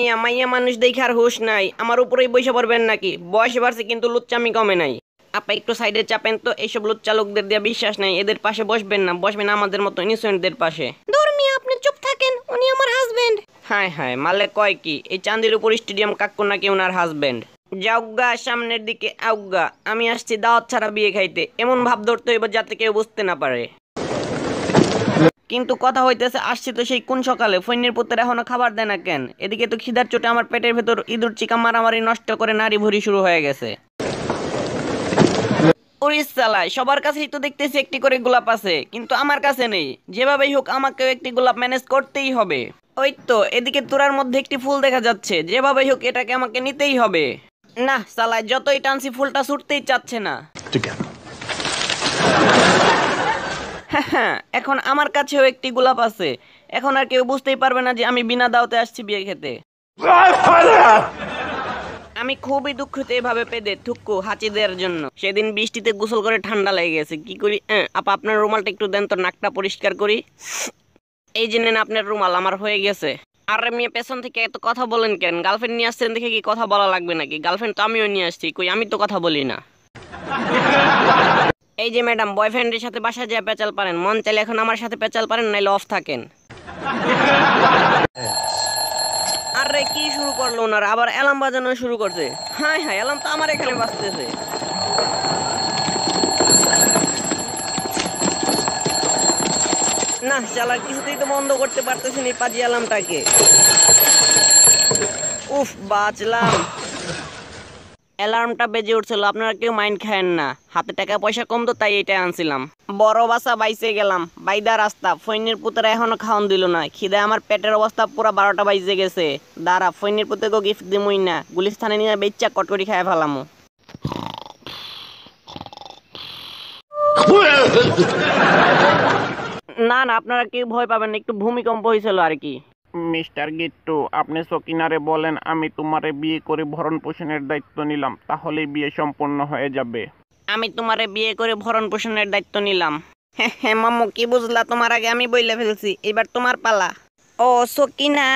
মিয়া মাইয়া মানুষ দেখে আর হুঁশ নাই, আমার উপরেই বসে পড়বেন নাকি? বয়স বাড়ছে কিন্তু লুচ্চামি কমে নাই। আপা একটু সাইডে চাপেন তো, এইসব লুচ্চা লোকদের দিয়ে বিশ্বাস নাই, এদের পাশে বসবেন না, বসবেন আমাদের মতো ইনোসেন্টদের পাশে। দূর মিয়া আপনি চুপ থাকেন, উনি আমার হাজবেন্ড। হায় হায়, মালে কয় কি এই চাঁদের উপর স্টেডিয়াম কাক্কু নাকি ওনার হাজবেন্ড? যাওগা সামনের দিকে আউগা, আমি আসছি দাওয়াত ছাড়া বিয়ে খাইতে, এমন ভাব ধরতে হইব যাতে কেউ বুঝতে না পারে। কিন্তু কথা হইতেছে আসছি তো সেই কোন সকালে, ফৈনের পুত্র এখনো খাবার দেয় না কেন? এদিকে তো খিদার চোটে আমার পেটের ভেতর ইঁদুর চিকা মারামারি নষ্ট করে নারী ভুরি শুরু হয়ে গেছে। ওরে সালাই, সবার কাছেই তো দেখতেছি একটি করে গোলাপ আছে, কিন্তু আমার কাছে নেই। যেভাবেই হোক আমাকেও একটি গোলাপ ম্যানেজ করতেই হবে। ওই তো এদিকে তোরার মধ্যে একটি ফুল দেখা যাচ্ছে, যেভাবেই হোক এটাকে আমাকে নিতেই হবে। না সালাই, যতই টানছি ফুলটা ছুটতেই চাচ্ছে না। হ্যাঁ, এখন আমার কাছেও একটি গোলাপ আছে, এখন আর কেউ বুঝতেই পারবে না যে আমি বিনা দাওতে আসছি বিয়ে খেতে। আমি খুবই দুঃখিত এভাবে পেদে থুক্কু হাঁচি দেওয়ার জন্য। সেদিন বৃষ্টিতে গোসল করে ঠান্ডা লেগে গেছে, কি করি? আপা আপনার রুমালটা একটু দেন তো, নাকটা পরিষ্কার করি। এই যে নেন আপনার রুমাল, আমার হয়ে গেছে। আরে মেয়ে পেছন থেকে এত কথা বলেন কেন? গার্লফ্রেন্ড নিয়ে আসছেন দেখে কি কথা বলা লাগবে নাকি? গার্লফ্রেন্ড তো আমিও নিয়ে আসছি, কই আমি তো কথা বলি না। এই যে ম্যাডাম, বয়ফ্রেন্ডের সাথে বাসায় যায় পেঁচাল পারেন, মন চাইলে এখন আমার সাথে পেঁচাল পারেন, নাইলে অফ থাকেন। আরে কি শুরু করলো ওনারা, আবার অ্যালার্ম বাজানো শুরু করছে। হ্যাঁ হ্যাঁ, অ্যালার্ম তো আমার এখানে বাজতেছে। না চালার কিছুতেই তো বন্ধ করতে পারতেছেন এই পাজি অ্যালার্মটাকে। উফ বাঁচলাম। অ্যালার্মটা বেজে উঠছিল, আপনারা কেউ মাইন্ড খায়েন না, হাতে টাকা পয়সা কম তো তাই এইটাই আনছিলাম। বড় বাসা বাইসে গেলাম, বাইদা রাস্তা, ফৈনের পুতরা এখনো খাওয়ান দিল না, খিদে আমার পেটের অবস্থা পুরা 12টা বাইজে গেছে। দাঁড়া, ফৈনের পুতেকে গিফট দিমই না, গুলিস্থানে নিয়ে বেচ্চা কটকটি খায় ফেলামো। না না, আপনারা কেউ ভয় পাবেন না, একটু ভূমিকম্প হয়েছিল আর কি। মিস্টার গিট্টু, আপনি সকিনারে বলেন আমি তোমারে বিয়ে করে ভরণ পোষণের দায়িত্ব নিলাম, তাহলেই বিয়ে সম্পন্ন হয়ে যাবে। আমি তোমারে বিয়ে করে ভরণ পোষণের দায়িত্ব নিলাম? হ্যাঁ হ্যাঁ মাম্মু, কি বুঝলা? তোমার আগে আমি বইলে ফেলছি, এবার তোমার পালা। ও সকিনা,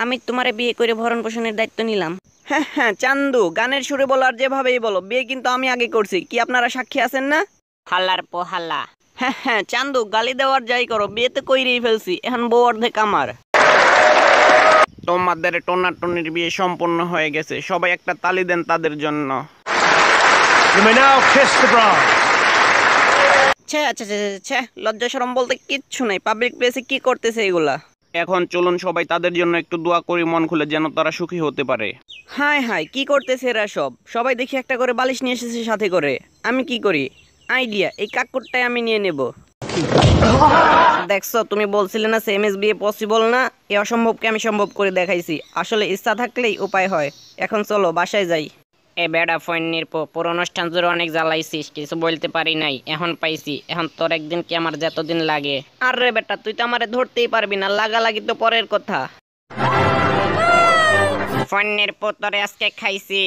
আমি তোমারে বিয়ে করে ভরণ পোষণের দায়িত্ব নিলাম। হ্যাঁ হ্যাঁ চান্দু, গানের সুরে বলো আর যেভাবেই বলো, বিয়ে কিন্তু আমি আগে করছি, কি আপনারা সাক্ষী আছেন না? হাল্লার পোহাল্লা। হ্যাঁ হ্যাঁ চান্দু, গালি দেওয়ার যাই করো, বিয়ে তো কইরেই ফেলছি, এখন বউ অর্ধেক আমার। তোমাদের টোনাটনির বিয়ে সম্পন্ন হয়ে গেছে, সবাই একটা তালি দেন তাদের জন্য। লজ্জা শরম বলতে কিচ্ছু নাই, পাবলিক প্লেসে কি করতেছে এগুলা? এখন চলুন সবাই তাদের জন্য একটু দোয়া করি মন খুলে, যেন তারা সুখী হতে পারে। হায় হায়, কি করতেছে এরা সব? সবাই দেখি একটা করে বালিশ নিয়ে এসেছে সাথে করে, আমি কি করি? আইডিয়া, এই কাকুরটাই আমি নিয়ে নেব। দেখছো, তুমি বলছিলে না সেম এস বিয়ে পসিবল না? এই অসম্ভবকে আমি সম্ভব করে দেখাইছি, আসলে ইচ্ছা থাকলেই উপায় হয়। এখন চলো বাসায় যাই। এ বেড়া ফৈন্নির পুরো অনুষ্ঠান জুড়ে অনেক জ্বালাইছিস, কিছু বলতে পারি নাই, এখন পাইছি, এখন তোর একদিন কি আমার যতদিন লাগে। আরে বেটা, তুই তো আমারে ধরতেই পারবি না, লাগালাগি তো পরের কথা। ফৈন্নির তোরে আজকে খাইছি।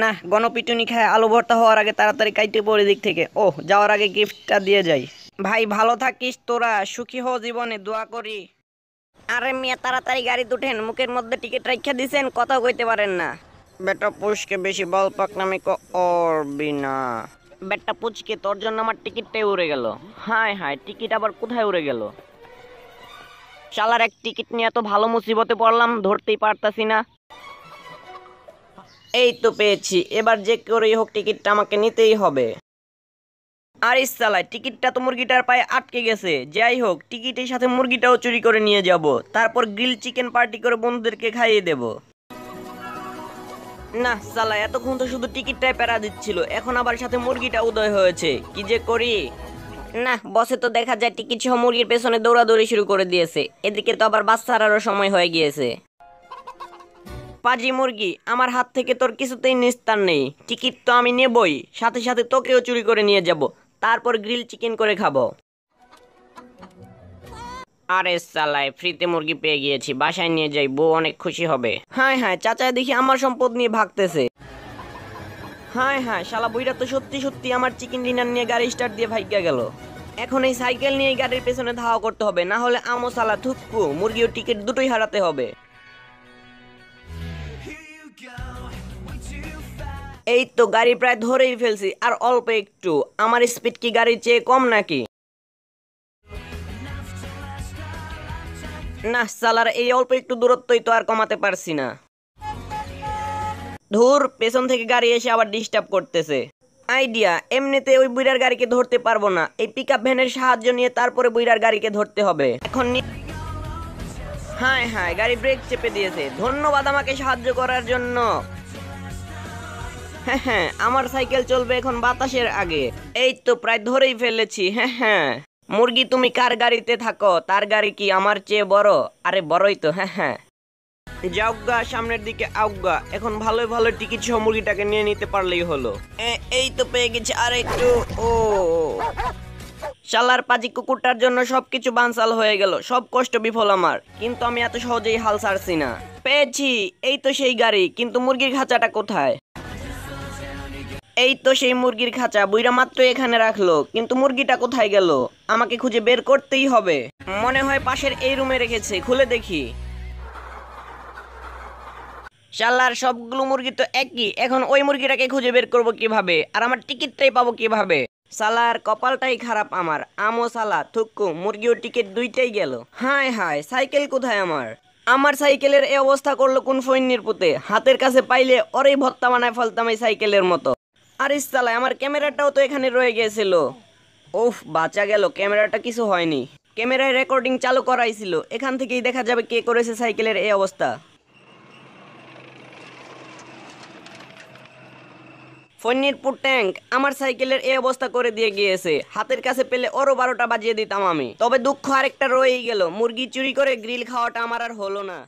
না, গণপিটুনি খায় আলু ভর্তা হওয়ার আগে তাড়াতাড়ি কাইটে পড়ে দিক থেকে। ও যাওয়ার আগে গিফটটা দিয়ে যাই। ভাই ভালো থাকিস তোরা, সুখী হও জীবনে, দোয়া করি। আরে মিয়া তাড়াতাড়ি গাড়ি উঠেন, মুখের মধ্যে টিকিট রাখা দিছেন, কথা কইতে পারেন না। বেটা পুচকে বেশি বল পাকনামি করবি না। বেটা পুচকে, তোর জন্য আমার টিকিটটাই উড়ে গেল। হায় হায়, টিকিট আবার কোথায় উড়ে গেল? শালার এক টিকিট নিয়ে তো ভালো মুসিবতে পড়লাম, ধরতেই পারতাছি না। এই তো পেয়েছি, এবার যে করেই হোক টিকিটটা আমাকে নিতেই হবে। আর ইসালায়, টিকিটটা তো মুরগিটার পায়ে আটকে গেছে, যাই হোক টিকিটের সাথে মুরগিটাও চুরি করে নিয়ে যাব, তারপর গ্রিল চিকেন পার্টি করে বন্ধুদেরকে খাইয়ে দেব। না সালা, এতক্ষণ তো শুধু টিকিটটাই প্যারা দিচ্ছিল, এখন আবার সাথে মুরগিটা উদয় হয়েছে, কি যে করি। না, বসে তো দেখা যায় টিকিট সহ মুরগির পেছনে দৌড়াদৌড়ি শুরু করে দিয়েছে, এদিকে তো আবার বাস ছাড়ারও সময় হয়ে গিয়েছে। পাজি মুরগি, আমার হাত থেকে তোর কিছুতেই নিস্তার নেই, টিকিট তো আমি নেবই, সাথে সাথে তোকেও চুরি করে নিয়ে যাব, তারপর গ্রিল চিকেন করে খাবো। আরে সালায়, ফ্রিতে মুরগি পেয়ে গিয়েছি, বাসায় নিয়ে যাই, বউ অনেক খুশি হবে। হ্যাঁ হ্যাঁ, চাচা দেখি আমার সম্পদ নিয়ে ভাগতেছে। হ্যাঁ হ্যাঁ, শালা বুইরা তো সত্যি সত্যি আমার চিকেন ডিনার নিয়ে গাড়ি স্টার্ট দিয়ে ভাইগা গেল। এখন এই সাইকেল নিয়ে গাড়ির পেছনে ধাওয়া করতে হবে, না হলে আমো সালা থুক্কু মুরগি ও টিকিট দুটোই হারাতে হবে। এই তো গাড়ি প্রায় ধরেই ফেলছি, আর অল্প একটু। আমার স্পিড কি গাড়ির চেয়ে কম নাকি? না সালার, এই অল্প একটু দূরত্বই তো আর কমাতে পারছি না। ধুর, পেছন থেকে গাড়ি এসে আবার ডিস্টার্ব করতেছে। আইডিয়া, এমনিতে ওই বুইড়ার গাড়িকে ধরতে পারবো না, এই পিকআপ ভ্যানের সাহায্য নিয়ে তারপরে বুইড়ার গাড়িকে ধরতে হবে। এখন হ্যাঁ হ্যাঁ, গাড়ি ব্রেক চেপে দিয়েছে। ধন্যবাদ আমাকে সাহায্য করার জন্য। হ্যাঁ হ্যাঁ, আমার সাইকেল চলবে এখন বাতাসের আগে। এই তো প্রায় ধরেই ফেলেছি। হ্যাঁ হ্যাঁ, মুরগি তুমি কার গাড়িতে থাকো, তার গাড়ি কি আমার চেয়ে বড়? আরে বড়ই তো। হ্যাঁ হ্যাঁ, যাওগা, সামনের দিকে আউগা। এখন ভালোই ভালো টিকিট সহ মুরগিটাকে নিয়ে নিতে পারলেই হলো। এই তো পেয়ে গেছি, আর একটু। ও শালার পাজি কুকুরটার জন্য সবকিছু বানসাল হয়ে গেল, সব কষ্ট বিফল আমার। কিন্তু আমি এত সহজেই হাল ছাড়ছি না। পেয়েছি, এই তো সেই গাড়ি, কিন্তু মুরগির খাঁচাটা কোথায়? এই তো সেই মুরগির খাঁচা, বুইরা মাত্র এখানে রাখলো, কিন্তু মুরগিটা কোথায় গেল? আমাকে খুঁজে বের করতেই হবে। মনে হয় পাশের এই রুমে রেখেছে, খুলে দেখি। শালার সবগুলো মুরগি তো একই, এখন ওই মুরগিটাকে খুঁজে বের করবো কিভাবে? আর আমার টিকিটটাই পাবো কিভাবে? শালার কপালটাই খারাপ আমার। আমো সালা থুক্কু, মুরগি ও টিকিট দুইটাই গেল। হায় হায়, সাইকেল কোথায় আমার? আমার সাইকেলের এই অবস্থা করলো কোন ফইন্নির পুতে? হাতের কাছে পাইলে ওরেই ভত্তা বানায় ফেলতাম এই সাইকেলের মতো। আরে সালা, আমার ক্যামেরাটাও তো এখানে রয়ে গিয়েছিল। ওফ, বাঁচা গেল, ক্যামেরাটা কিছু হয়নি। ক্যামেরায় রেকর্ডিং চালু করাইছিল, এখান থেকেই দেখা যাবে কে করেছে সাইকেলের এই অবস্থা। ফন্নিরপুর ট্যাঙ্ক আমার সাইকেলের এই অবস্থা করে দিয়ে গিয়েছে। হাতের কাছে পেলে ওরও 12টা বাজিয়ে দিতাম আমি। তবে দুঃখ আরেকটা রয়েই গেল, মুরগি চুরি করে গ্রিল খাওয়াটা আমার আর হলো না।